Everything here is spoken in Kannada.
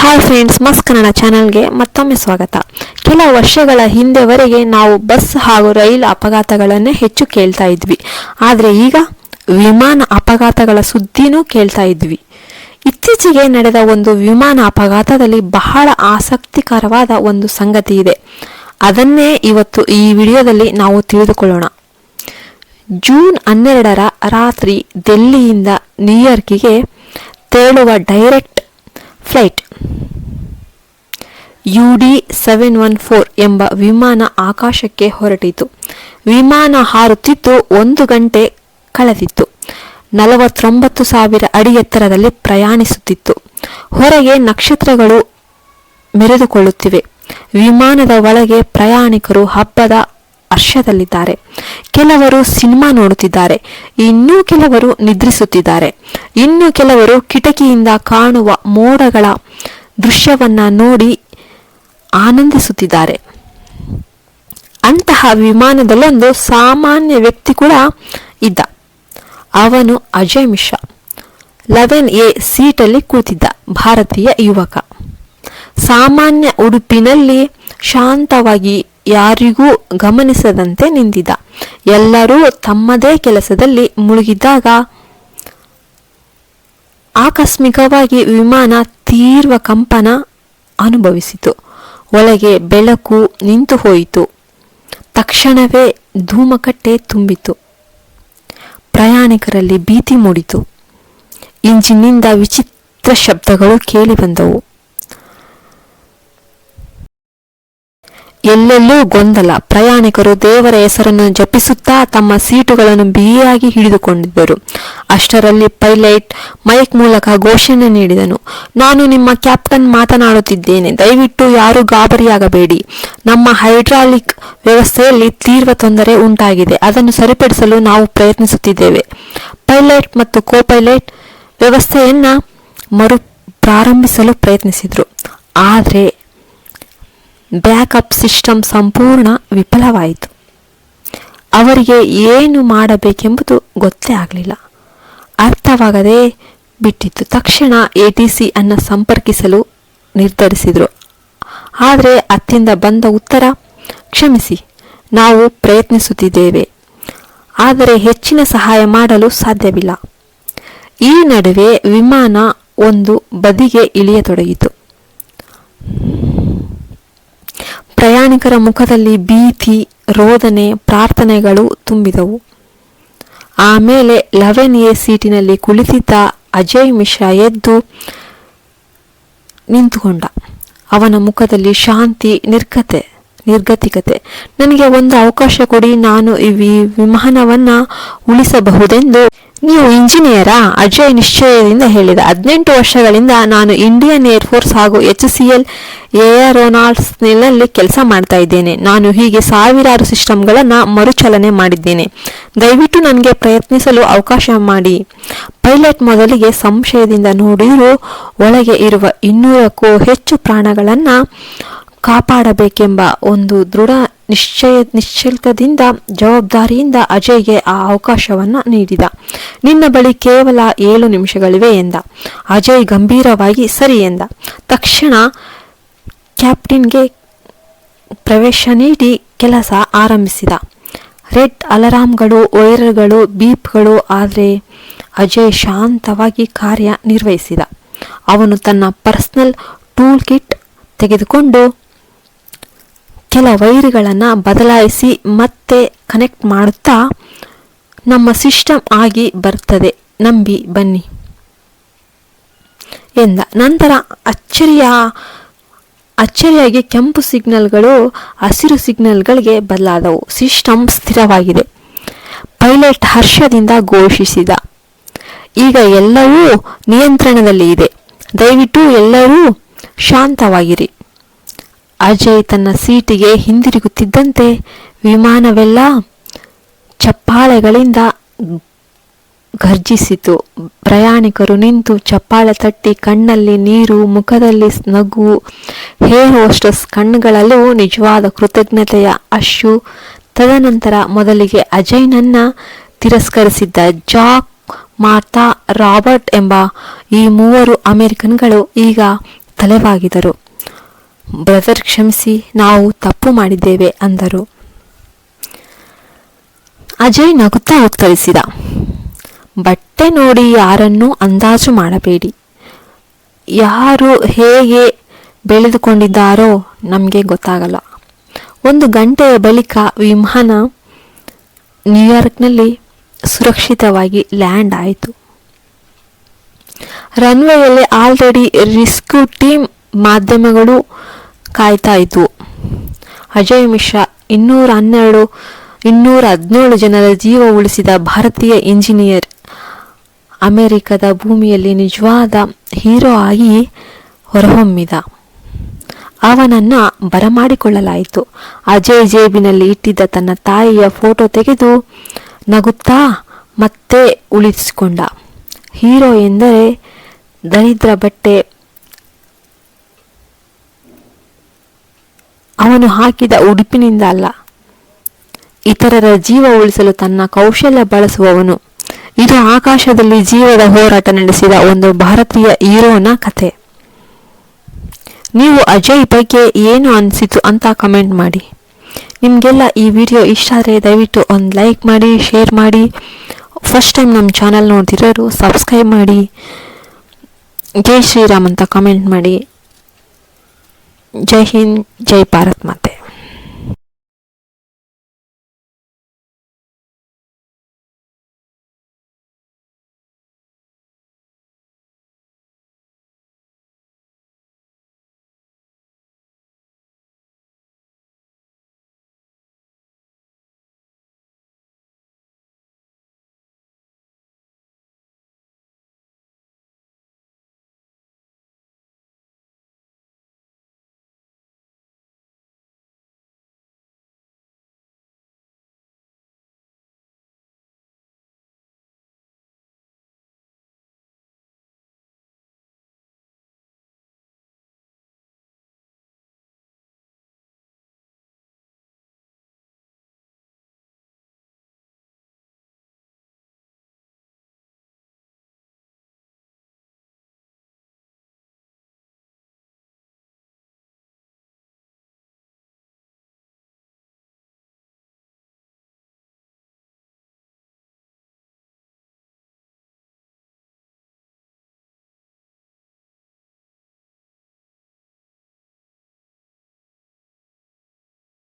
ಹಾಯ್ ಫ್ರೆಂಡ್ಸ್, ಮಸ್ ಕನ್ನಡ ಚಾನಲ್ಗೆ ಮತ್ತೊಮ್ಮೆ ಸ್ವಾಗತ. ಕೆಲ ವರ್ಷಗಳ ಹಿಂದೆವರೆಗೆ ನಾವು ಬಸ್ ಹಾಗೂ ರೈಲು ಅಪಘಾತಗಳನ್ನೇ ಹೆಚ್ಚು ಕೇಳ್ತಾ ಇದ್ವಿ. ಆದರೆ ಈಗ ವಿಮಾನ ಅಪಘಾತಗಳ ಸುದ್ದಿನೂ ಕೇಳ್ತಾ ಇದ್ವಿ. ಇತ್ತೀಚೆಗೆ ನಡೆದ ಒಂದು ವಿಮಾನ ಅಪಘಾತದಲ್ಲಿ ಬಹಳ ಆಸಕ್ತಿಕರವಾದ ಒಂದು ಸಂಗತಿ ಇದೆ. ಅದನ್ನೇ ಇವತ್ತು ಈ ವಿಡಿಯೋದಲ್ಲಿ ನಾವು ತಿಳಿದುಕೊಳ್ಳೋಣ. ಜೂನ್ 12ರ ರಾತ್ರಿ ದಿಲ್ಲಿಯಿಂದ ನ್ಯೂಯಾರ್ಕಿಗೆ ತೆರಳುವ ಡೈರೆಕ್ಟ್ ಫ್ಲೈಟ್ UD714 ಎಂಬ ವಿಮಾನ ಆಕಾಶಕ್ಕೆ ಹೊರಟಿತು. ವಿಮಾನ ಹಾರುತ್ತಿದ್ದು 1 ಗಂಟೆ ಕಳೆದಿತ್ತು. 49,000 ಅಡಿ ಎತ್ತರದಲ್ಲಿ ಪ್ರಯಾಣಿಸುತ್ತಿತ್ತು. ಹೊರಗೆ ನಕ್ಷತ್ರಗಳು ಮೆರೆದುಕೊಳ್ಳುತ್ತಿವೆ. ವಿಮಾನದ ಒಳಗೆ ಪ್ರಯಾಣಿಕರು ಹಬ್ಬದ ಹರ್ಷದಲ್ಲಿದ್ದಾರೆ. ಕೆಲವರು ಸಿನಿಮಾ ನೋಡುತ್ತಿದ್ದಾರೆ, ಇನ್ನೂ ಕೆಲವರು ನಿದ್ರಿಸುತ್ತಿದ್ದಾರೆ, ಇನ್ನು ಕೆಲವರು ಕಿಟಕಿಯಿಂದ ಕಾಣುವ ಮೋಡಗಳ ದೃಶ್ಯವನ್ನ ನೋಡಿ ಆನಂದಿಸುತ್ತಿದ್ದಾರೆ. ಅಂತಹ ವಿಮಾನದಲ್ಲೊಂದು ಸಾಮಾನ್ಯ ವ್ಯಕ್ತಿ ಕೂಡ ಇದ್ದ. ಅವನು ಅಜಯ್ ಮಿಶ್ರಾ. 11A ಸೀಟಲ್ಲಿ ಕೂತಿದ್ದ ಭಾರತೀಯ ಯುವಕ. ಸಾಮಾನ್ಯ ಉಡುಪಿನಲ್ಲಿ ಶಾಂತವಾಗಿ ಯಾರಿಗೂ ಗಮನಿಸದಂತೆ ನಿಂತಿದ್ದ. ಎಲ್ಲರೂ ತಮ್ಮದೇ ಕೆಲಸದಲ್ಲಿ ಮುಳುಗಿದ್ದಾಗ ಆಕಸ್ಮಿಕವಾಗಿ ವಿಮಾನ ತೀವ್ರ ಕಂಪನ ಅನುಭವಿಸಿತು. ಒಳಗೆ ಬೆಳಕು ನಿಂತು ಹೋಯಿತು. ತಕ್ಷಣವೇ ಧೂಮಕಟ್ಟೆ ತುಂಬಿತು. ಪ್ರಯಾಣಿಕರಲ್ಲಿ ಭೀತಿ ಮೂಡಿತು. ಇಂಜಿನ್ನಿಂದ ವಿಚಿತ್ರ ಶಬ್ದಗಳು ಕೇಳಿಬಂದವು. ಎಲ್ಲೆಲ್ಲೂ ಗೊಂದಲ. ಪ್ರಯಾಣಿಕರು ದೇವರ ಹೆಸರನ್ನು ಜಪಿಸುತ್ತಾ ತಮ್ಮ ಸೀಟುಗಳನ್ನು ಬಿಗಿಯಾಗಿ ಹಿಡಿದುಕೊಂಡಿದ್ದರು. ಅಷ್ಟರಲ್ಲಿ ಪೈಲಟ್ ಮೈಕ್ ಮೂಲಕ ಘೋಷಣೆ ನೀಡಿದನು. ನಾನು ನಿಮ್ಮ ಕ್ಯಾಪ್ಟನ್ ಮಾತನಾಡುತ್ತಿದ್ದೇನೆ. ದಯವಿಟ್ಟು ಯಾರೂ ಗಾಬರಿಯಾಗಬೇಡಿ. ನಮ್ಮ ಹೈಡ್ರಾಲಿಕ್ ವ್ಯವಸ್ಥೆಯಲ್ಲಿ ತೀವ್ರ ತೊಂದರೆ ಉಂಟಾಗಿದೆ. ಅದನ್ನು ಸರಿಪಡಿಸಲು ನಾವು ಪ್ರಯತ್ನಿಸುತ್ತಿದ್ದೇವೆ. ಪೈಲಟ್ ಮತ್ತು ಕೋಪೈಲಟ್ ವ್ಯವಸ್ಥೆಯನ್ನ ಮರು ಪ್ರಾರಂಭಿಸಲು ಪ್ರಯತ್ನಿಸಿದರು. ಆದರೆ ಬ್ಯಾಕಪ್ ಸಿಸ್ಟಮ್ ಸಂಪೂರ್ಣ ವಿಫಲವಾಯಿತು. ಅವರಿಗೆ ಏನು ಮಾಡಬೇಕೆಂಬುದು ಗೊತ್ತೇ ಆಗಲಿಲ್ಲ. ಅರ್ಥವಾಗದೆ ಬಿಟ್ಟಿತ್ತು. ತಕ್ಷಣ ATC ಅನ್ನು ಸಂಪರ್ಕಿಸಲು ನಿರ್ಧರಿಸಿದರು. ಆದರೆ ಅತ್ತಿಂದ ಬಂದ ಉತ್ತರ, ಕ್ಷಮಿಸಿ, ನಾವು ಪ್ರಯತ್ನಿಸುತ್ತಿದ್ದೇವೆ, ಆದರೆ ಹೆಚ್ಚಿನ ಸಹಾಯ ಮಾಡಲು ಸಾಧ್ಯವಿಲ್ಲ. ಈ ನಡುವೆ ವಿಮಾನ ಒಂದು ಬದಿಗೆ ಇಳಿಯತೊಡಗಿತು. ಪ್ರಯಾಣಿಕರ ಮುಖದಲ್ಲಿ ಭೀತಿ, ರೋದನೆ, ಪ್ರಾರ್ಥನೆಗಳು ತುಂಬಿದವು. ಆಮೇಲೆ 11A ಸೀಟಿನಲ್ಲಿ ಕುಳಿತಿದ್ದ ಅಜಯ್ ಮಿಶ್ರಾ ಎದ್ದು ನಿಂತುಕೊಂಡ. ಅವನ ಮುಖದಲ್ಲಿ ಶಾಂತಿ, ನಿರ್ಗತಿಕತೆ. ನನಗೆ ಒಂದು ಅವಕಾಶ ಕೊಡಿ, ನಾನು ಈ ವಿಮಾನವನ್ನ ಉಳಿಸಬಹುದೆಂದು. ನೀವು ಇಂಜಿನಿಯರಾ? ಅಜಯ್ ನಿಶ್ಚಯದಿಂದ ಹೇಳಿದ. 18 ವರ್ಷಗಳಿಂದ ನಾನು ಇಂಡಿಯನ್ ಏರ್ಫೋರ್ಸ್ ಹಾಗೂ HCL ಏರೋನಾಟ್ಸ್ನಲ್ಲಿ ಕೆಲಸ ಮಾಡ್ತಾ ಇದ್ದೇನೆ. ನಾನು ಹೀಗೆ ಸಾವಿರಾರು ಸಿಸ್ಟಮ್ಗಳನ್ನ ಮರುಚಲನೆ ಮಾಡಿದ್ದೇನೆ. ದಯವಿಟ್ಟು ನನಗೆ ಪ್ರಯತ್ನಿಸಲು ಅವಕಾಶ ಮಾಡಿ. ಪೈಲಟ್ ಮೊದಲಿಗೆ ಸಂಶಯದಿಂದ ನೋಡಿದರೂ ಒಳಗೆ ಇರುವ 200ಕ್ಕೂ ಹೆಚ್ಚು ಪ್ರಾಣಗಳನ್ನ ಕಾಪಾಡಬೇಕೆಂಬ ಒಂದು ದೃಢ ನಿಶ್ಚಯದಿಂದ ಜವಾಬ್ದಾರಿಯಿಂದ ಅಜಯ್ಗೆ ಆ ಅವಕಾಶವನ್ನ ನೀಡಿದ. ನಿನ್ನ ಬಳಿ ಕೇವಲ 7 ನಿಮಿಷಗಳಿವೆ ಎಂದ. ಅಜಯ್ ಗಂಭೀರವಾಗಿ ಸರಿ ಎಂದ. ತಕ್ಷಣ ಕ್ಯಾಪ್ಟನ್ಗೆ ಪ್ರವೇಶ ನೀಡಿ ಕೆಲಸ ಆರಂಭಿಸಿದ. ರೆಡ್ ಅಲಾರಾಮ್ಗಳು, ವೈರ್ಗಳು, ಬೀಪ್ಗಳು. ಆದರೆ ಅಜಯ್ ಶಾಂತವಾಗಿ ಕಾರ್ಯ ನಿರ್ವಹಿಸಿದ. ಅವನು ತನ್ನ ಪರ್ಸನಲ್ ಟೂಲ್ ಕಿಟ್ ತೆಗೆದುಕೊಂಡು ಕೆಲ ವೈರ್ಗಳನ್ನು ಬದಲಾಯಿಸಿ ಮತ್ತೆ ಕನೆಕ್ಟ್ ಮಾಡುತ್ತಾ, ನಮ್ಮ ಸಿಸ್ಟಮ್ ಆಗಿ ಬರ್ತದೆ, ನಂಬಿ ಬನ್ನಿ ಎಂದ. ನಂತರ ಅಚ್ಚರಿಯಾಗಿ ಕೆಂಪು ಸಿಗ್ನಲ್ಗಳು ಹಸಿರು ಸಿಗ್ನಲ್ಗಳಿಗೆ ಬದಲಾದವು. ಸಿಸ್ಟಮ್ ಸ್ಥಿರವಾಗಿದೆ. ಪೈಲಟ್ ಹರ್ಷದಿಂದ ಘೋಷಿಸಿದ, ಈಗ ಎಲ್ಲವೂ ನಿಯಂತ್ರಣದಲ್ಲಿ ಇದೆ. ದಯವಿಟ್ಟು ಎಲ್ಲರೂ ಶಾಂತವಾಗಿರಿ. ಅಜಯ್ ತನ್ನ ಸೀಟಿಗೆ ಹಿಂದಿರುಗುತ್ತಿದ್ದಂತೆ ವಿಮಾನವೆಲ್ಲ ಚಪ್ಪಾಳೆಗಳಿಂದ ಘರ್ಜಿಸಿತು. ಪ್ರಯಾಣಿಕರು ನಿಂತು ಚಪ್ಪಾಳೆ ತಟ್ಟಿ, ಕಣ್ಣಲ್ಲಿ ನೀರು, ಮುಖದಲ್ಲಿ ನಗು. ಏರ್ ಹೋಸ್ಟೆಸ್ ಕಣ್ಣುಗಳಲ್ಲೂ ನಿಜವಾದ ಕೃತಜ್ಞತೆಯ ಅಶ್ರು. ತದನಂತರ ಮೊದಲಿಗೆ ಅಜಯ್ನನ್ನ ತಿರಸ್ಕರಿಸಿದ್ದ ಜಾಕ್, ಮಾರ್ಥಾ, ರಾಬರ್ಟ್ ಎಂಬ ಈ 3 ಅಮೆರಿಕನ್ಗಳು ಈಗ ತಲೆಬಾಗಿದರು. ಬ್ರದರ್ ಕ್ಷಮಿಸಿ, ನಾವು ತಪ್ಪು ಮಾಡಿದ್ದೇವೆ ಅಂದರು. ಅಜಯ್ ನಗುತ್ತಾ ಉತ್ತರಿಸಿದ, ಬಟ್ಟೆ ನೋಡಿ ಯಾರನ್ನೂ ಅಂದಾಜು ಮಾಡಬೇಡಿ. ಯಾರು ಹೇಗೆ ಬೆಳೆದುಕೊಂಡಿದ್ದಾರೋ ನಮಗೆ ಗೊತ್ತಾಗಲ್ಲ. 1 ಗಂಟೆಯ ಬಳಿಕ ವಿಮಾನ ನ್ಯೂಯಾರ್ಕ್ನಲ್ಲಿ ಸುರಕ್ಷಿತವಾಗಿ ಲ್ಯಾಂಡ್ ಆಯಿತು. ರನ್ವೇಯಲ್ಲಿ ಆಲ್ರೆಡಿ ರೆಸ್ಕ್ಯೂ ಟೀಮ್ ಮಾಧ್ಯಮಗಳು ಕಾಯ್ತಾ ಇದ್ವು. ಅಜಯ್ ಮಿಶ್ರಾ 217 ಜನರ ಜೀವ ಉಳಿಸಿದ ಭಾರತೀಯ ಇಂಜಿನಿಯರ್ ಅಮೆರಿಕದ ಭೂಮಿಯಲ್ಲಿ ನಿಜವಾದ ಹೀರೋ ಆಗಿ ಹೊರಹೊಮ್ಮಿದ. ಅವನನ್ನು ಬರಮಾಡಿಕೊಳ್ಳಲಾಯಿತು. ಅಜಯ್ ಜೇಬಿನಲ್ಲಿ ಇಟ್ಟಿದ್ದ ತನ್ನ ತಾಯಿಯ ಫೋಟೋ ತೆಗೆದು ನಗುತ್ತಾ ಮತ್ತೆ ಉಳಿಸಿಕೊಂಡ. ಹೀರೋ ಎಂದರೆ ದರಿದ್ರ ಬಟ್ಟೆ ಅವನು ಹಾಕಿದ ಉಡುಪಿನಿಂದ ಅಲ್ಲ, ಇತರರ ಜೀವ ಉಳಿಸಲು ತನ್ನ ಕೌಶಲ್ಯ ಬಳಸುವವನು. ಇದು ಆಕಾಶದಲ್ಲಿ ಜೀವದ ಹೋರಾಟ ನಡೆಸಿದ ಒಂದು ಭಾರತೀಯ ಹೀರೋನ ಕಥೆ. ನೀವು ಅಜಯ್ ಬಗ್ಗೆ ಏನು ಅನಿಸಿತು ಅಂತ ಕಮೆಂಟ್ ಮಾಡಿ. ನಿಮಗೆಲ್ಲ ಈ ವಿಡಿಯೋ ಇಷ್ಟ ಆದರೆ ದಯವಿಟ್ಟು ಒಂದು ಲೈಕ್ ಮಾಡಿ, ಶೇರ್ ಮಾಡಿ. ಫಸ್ಟ್ ಟೈಮ್ ನಮ್ಮ ಚಾನಲ್ ನೋಡ್ತಿರೋರು ಸಬ್ಸ್ಕ್ರೈಬ್ ಮಾಡಿ. ಜೈ ಶ್ರೀರಾಮ್ ಅಂತ ಕಮೆಂಟ್ ಮಾಡಿ. ಜೈ ಹಿಂದ್, ಜೈ ಭಾರತ್ ಮಾತೆ.